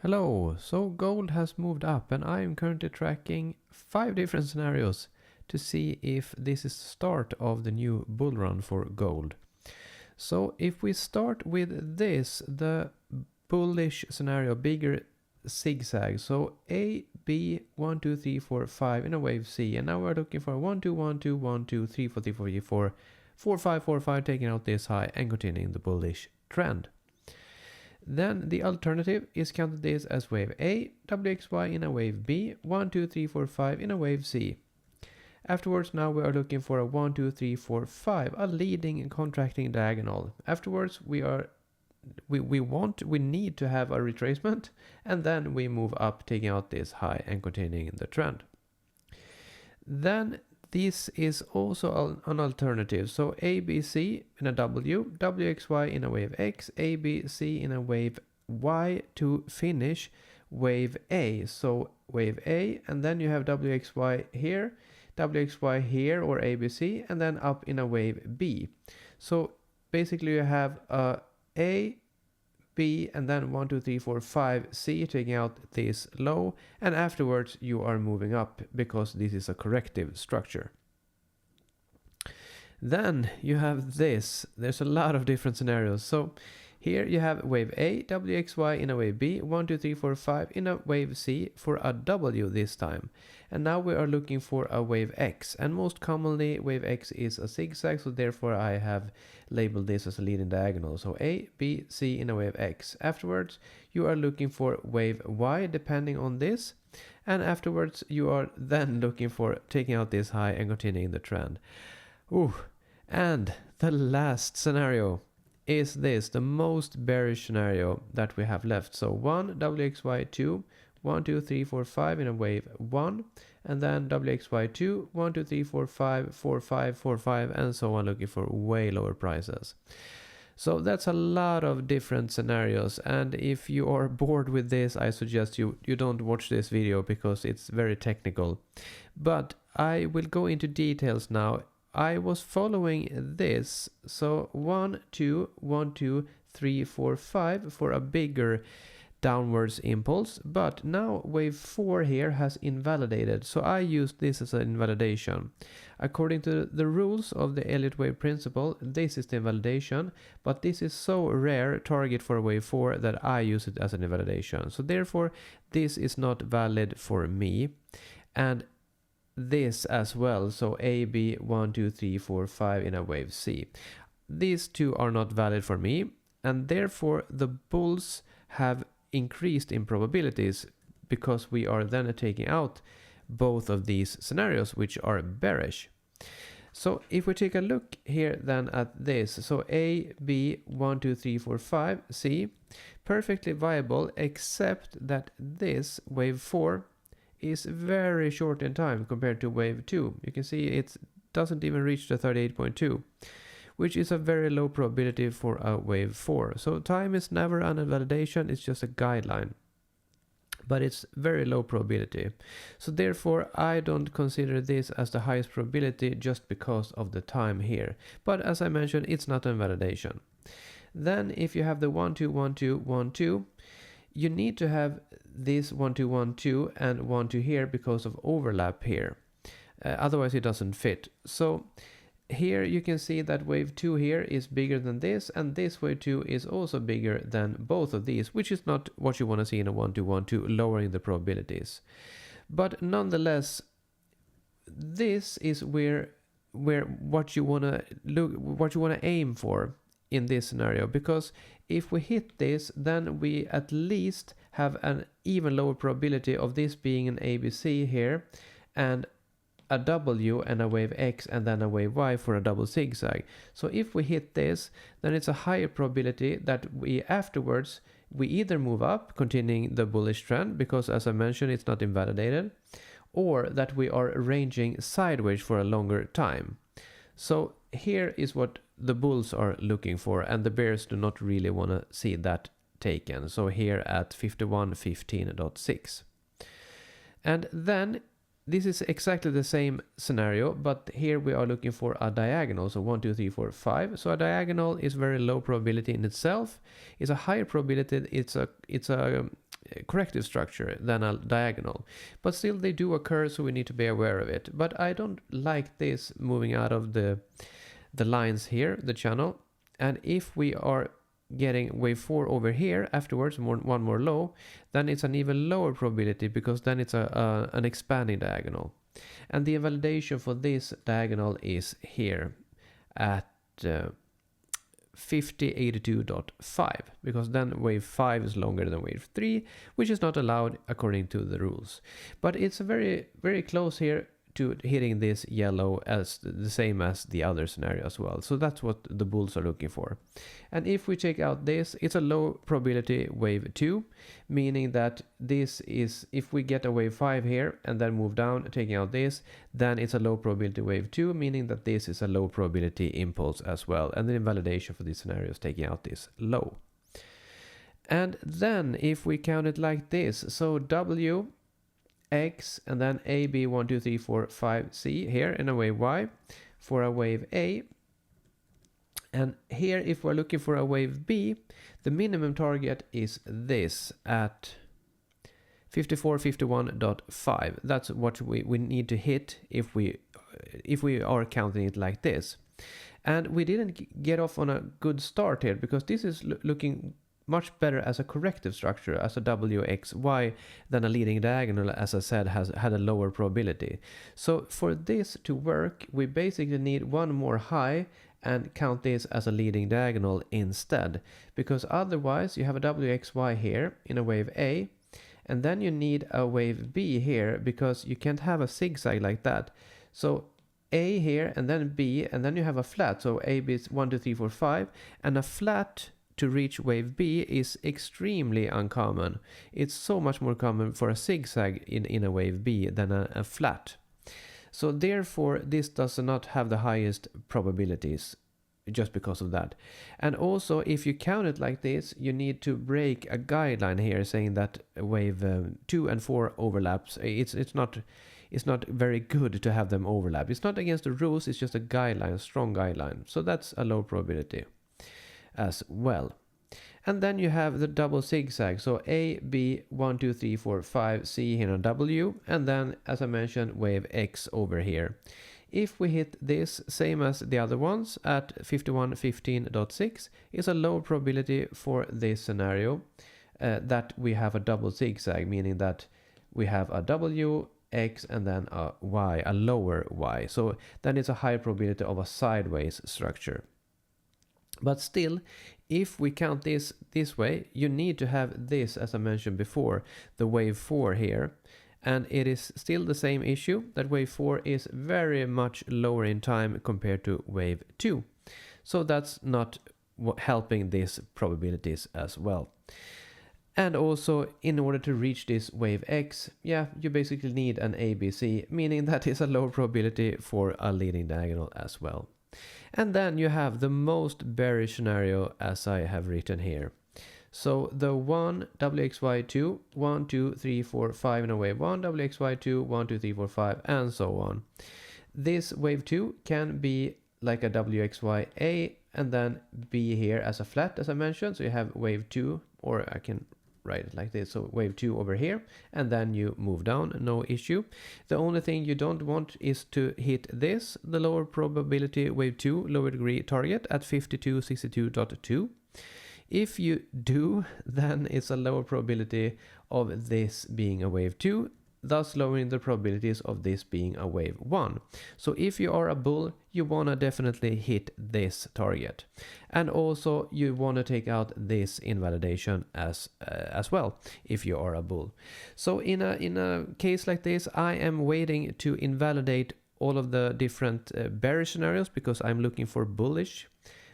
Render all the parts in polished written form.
Hello, so gold has moved up and I am currently tracking 5 different scenarios to see if this is the start of the new bull run for gold. So if we start with this, the bullish scenario, bigger zigzag, so A, B, 1, 2, 3, 4, 5 in a wave C, and now we're looking for 1, 2, 1, 2, 1, 2, 3, 4, 3, 4, 3, 4, 4, 5, 4, 5, taking out this high and continuing the bullish trend. Then the alternative is counted this as wave A, WXY in a wave B, 1, 2, 3, 4, 5 in a wave C. Afterwards, now we are looking for a 1, 2, 3, 4, 5, a leading and contracting diagonal. Afterwards, we need to have a retracement, and then we move up, taking out this high and continuing the trend. Then this is also an alternative. So ABC in a W, WXY in a wave X, ABC in a wave Y to finish wave A. So wave A, and then you have WXY here or ABC, and then up in a wave B. So basically you have A, B, and then 1, 2, 3, 4, 5 C, taking out this low, and afterwards you are moving up because this is a corrective structure. Then you have this. There's a lot of different scenarios. So here you have wave A, WXY in a wave B, 1, 2, 3, 4, 5 in a wave C for a W this time. And now we are looking for a wave X. And most commonly wave X is a zigzag, so therefore I have labeled this as a leading diagonal. So A, B, C in a wave X. Afterwards you are looking for wave Y depending on this. And afterwards you are then looking for taking out this high and continuing the trend. Ooh. And the last scenario is this, the most bearish scenario that we have left. So 1, WXY 2, 1, 2, 3, 4, 5 in a wave 1, and then WXY 2, 1, 2, 3, 4, 5, 4, 5, 4, 5, and so on, looking for way lower prices. So that's a lot of different scenarios, and if you are bored with this, I suggest you don't watch this video because it's very technical. But I will go into details now. I was following this, so 1, 2, 1, 2, 3, 4, 5 for a bigger downwards impulse, but now wave 4 here has invalidated, so I used this as an invalidation. According to the rules of the Elliott wave principle, this is the invalidation, but this is so rare target for wave 4 that I use it as an invalidation. So therefore this is not valid for me, and this as well. So A, B, 1, 2, 3, 4, 5 in a wave C. These two are not valid for me, and therefore the bulls have increased in probabilities because we are then taking out both of these scenarios, which are bearish. So if we take a look here then at this, so A, B, 1, 2, 3, 4, 5, C, perfectly viable, except that this wave 4 is very short in time compared to wave 2. You can see it doesn't even reach the 38.2, which is a very low probability for a wave 4. So time is never an invalidation, it's just a guideline. But it's very low probability. So therefore I don't consider this as the highest probability just because of the time here. But as I mentioned, it's not an invalidation. Then if you have the 1, 2, 1, 2, 1, 2, you need to have this 1, 2, 1, 2 and 1, 2 here because of overlap here. Otherwise it doesn't fit. So here you can see that wave 2 here is bigger than this, and this wave 2 is also bigger than both of these, which is not what you want to see in a 1, 2, 1, 2, lowering the probabilities. But nonetheless, this is where what you want to aim for in this scenario, because if we hit this, then we at least have an even lower probability of this being an ABC here, and a W and a wave X and then a wave Y for a double zigzag. So if we hit this, then it's a higher probability that we afterwards either move up, continuing the bullish trend, because as I mentioned, it's not invalidated, or that we are ranging sideways for a longer time. So here is what the bulls are looking for, and the bears do not really want to see that taken. So here at 51.15.6. And then this is exactly the same scenario, but here we are looking for a diagonal. So 1, 2, 3, 4, 5. So a diagonal is very low probability in itself. It's a higher probability. It's a corrective structure than a diagonal. But still they do occur, so we need to be aware of it. But I don't like this moving out of the lines here, the channel. And if we are getting wave 4 over here afterwards, one more low, then it's an even lower probability, because then it's an expanding diagonal. And the invalidation for this diagonal is here at 5082.5, because then wave 5 is longer than wave 3, which is not allowed according to the rules. But it's very, very close here to hitting this yellow, as the same as the other scenario as well. So that's what the bulls are looking for. And if we check out this, it's a low probability wave 2, meaning that this is, if we get a wave 5 here and then move down, taking out this, then it's a low probability wave 2, meaning that this is a low probability impulse as well. And the invalidation for this scenario is taking out this low. And then if we count it like this, so W, X, and then A, B, 1, 2, 3, 4, 5, C here in a wave Y for a wave A. And here, if we're looking for a wave B, the minimum target is this at 5451.5. That's what we need to hit if we are counting it like this. And we didn't get off on a good start here, because this is looking much better as a corrective structure, as a WXY, than a leading diagonal, as I said, had a lower probability. So for this to work, we basically need one more high and count this as a leading diagonal instead, because otherwise you have a WXY here in a wave A, and then you need a wave B here, because you can't have a zigzag like that. So A here, and then B, and then you have a flat. So A, B is 1, 2, 3, 4, 5, and a flat to reach wave B is extremely uncommon. It's so much more common for a zigzag in a wave B than a flat. So therefore this does not have the highest probabilities, just because of that. And also, if you count it like this, you need to break a guideline here saying that wave 2 and 4 overlaps. It's not very good to have them overlap. It's not against the rules, it's just a guideline, a strong guideline. So that's a low probability as well. And then you have the double zigzag. So A, B, 1, 2, 3, 4, 5, C here on W, and then, as I mentioned, wave X over here. If we hit this, same as the other ones, at 5115.6, is a low probability for this scenario that we have a double zigzag, meaning that we have a W, X, and then a Y, a lower Y. So then it's a higher probability of a sideways structure. But still, if we count this way, you need to have this, as I mentioned before, the wave 4 here. And it is still the same issue, that wave 4 is very much lower in time compared to wave 2. So that's not helping these probabilities as well. And also, in order to reach this wave X, yeah, you basically need an ABC, meaning that is a lower probability for a leading diagonal as well. And then you have the most bearish scenario, as I have written here. So the 1 WXY2, 1, 2, 3, 4, 5 in a wave 1, WXY2, 1, 2, 3, 4, 5, and so on. This wave 2 can be like a WXYA and then be here as a flat, as I mentioned. So you have wave 2, or I can write it like this. So wave 2 over here, and then you move down, no issue. The only thing you don't want is to hit this, the lower probability wave 2 lower degree target at 5262.2. If you do, then it's a lower probability of this being a wave 2, thus lowering the probabilities of this being a wave 1. So if you are a bull, you want to definitely hit this target. And also you want to take out this invalidation as well, if you are a bull. So in a case like this, I am waiting to invalidate all of the different bearish scenarios, because I'm looking for bullish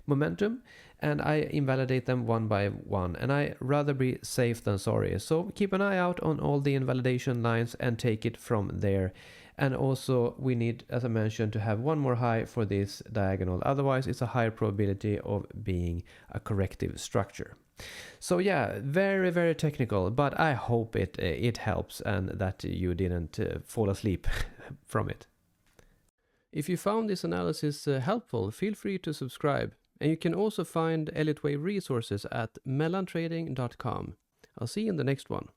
momentum, and I invalidate them one by one, and I rather be safe than sorry. So keep an eye out on all the invalidation lines and take it from there. And also we need, as I mentioned, to have one more high for this diagonal, otherwise it's a higher probability of being a corrective structure. So yeah, very, very technical, but I hope it helps and that you didn't fall asleep from it. If you found this analysis helpful, feel free to subscribe. And you can also find Elliott Wave resources at mellantrading.com. I'll see you in the next one.